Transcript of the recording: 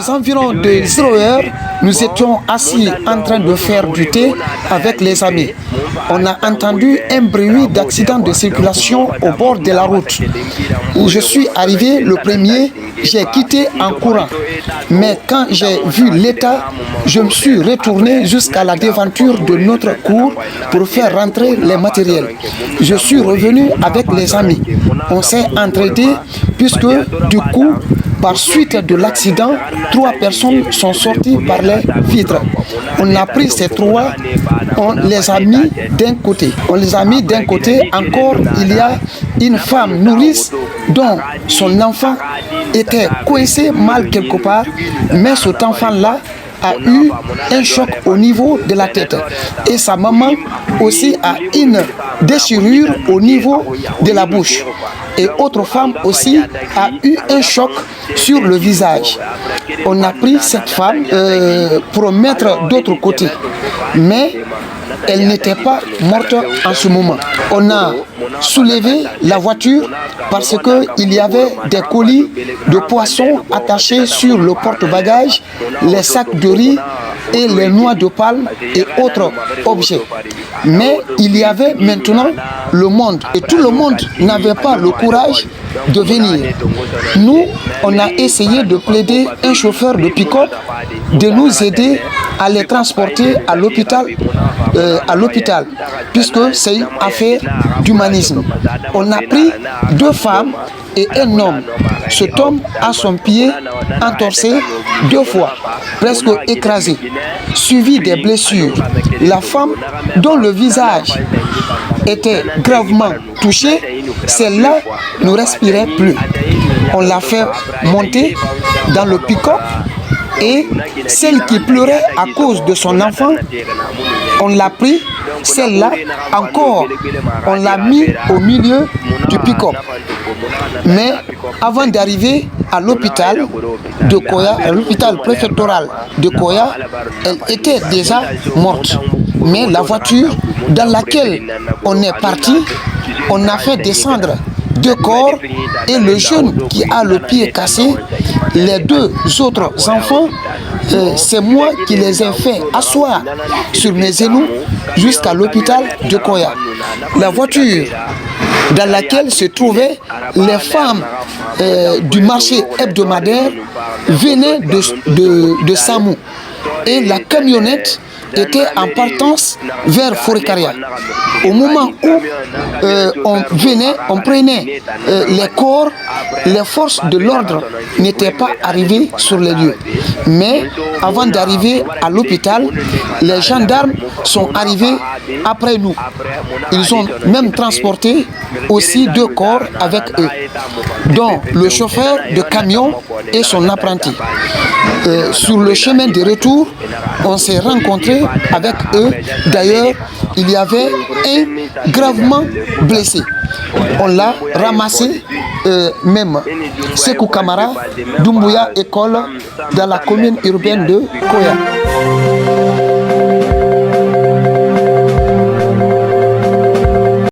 Aux environs de 0 heure, nous étions assis en train de faire du thé avec les amis. On a entendu un bruit d'accident de circulation au bord de la route. Je suis arrivé le premier, j'ai quitté en courant. Mais quand j'ai vu l'état, je me suis retourné jusqu'à la devanture de notre cour pour faire rentrer les matériels. Je suis revenu avec les amis. On s'est entraidé puisque du coup, par suite de l'accident, 3 personnes sont sorties par les vitres. On a pris ces 3, on les a mis d'un côté. On les a mis d'un côté. Encore, il y a une femme nourrice dont son enfant était coincé mal quelque part, mais cet enfant-là a eu un choc au niveau de la tête. Et sa maman aussi a une déchirure au niveau de la bouche. Et autre femme aussi a eu un choc sur le visage. On a pris cette femme pour mettre d'autre côté. Mais elle n'était pas morte en ce moment. On a soulevé la voiture parce qu'il y avait des colis de poissons attachés sur le porte-bagages, les sacs de riz et les noix de palme et autres objets. Mais il y avait maintenant le monde et tout le monde n'avait pas le courage de venir. Nous, on a essayé de plaider un chauffeur de pick-up de nous aider à les transporter à l'hôpital, puisque c'est une affaire d'humanisme. On a pris 2 femmes et un homme. Cet homme a son pied entorsé 2 fois, presque écrasé, suivi des blessures. La femme dont le visage était gravement touché, celle-là ne respirait plus. On l'a fait monter dans le pick-up et celle qui pleurait à cause de son enfant, on l'a pris, celle-là encore, on l'a mis au milieu du pick-up. Mais avant d'arriver à l'hôpital de Koya, à l'hôpital préfectoral de Koya, elle était déjà morte. Mais la voiture dans laquelle on est parti, on a fait descendre 2 corps et le jeune qui a le pied cassé, les 2 autres enfants, c'est moi qui les ai fait asseoir sur mes genoux jusqu'à l'hôpital de Koya. La voiture dans laquelle se trouvaient les femmes du marché hebdomadaire venaient de Samou et la camionnette était en partance vers Forikaria. Au moment où on prenait les corps, les forces de l'ordre n'étaient pas arrivées sur les lieux. Mais avant d'arriver à l'hôpital, les gendarmes sont arrivés après nous. Ils ont même transporté aussi 2 corps avec eux, dont le chauffeur de camion et son apprenti. Sur le chemin de retour, on s'est rencontrés avec eux. D'ailleurs, il y avait un gravement blessé. On l'a ramassé même. Sekou Kamara, Doumbouya École, dans la commune urbaine de Koya.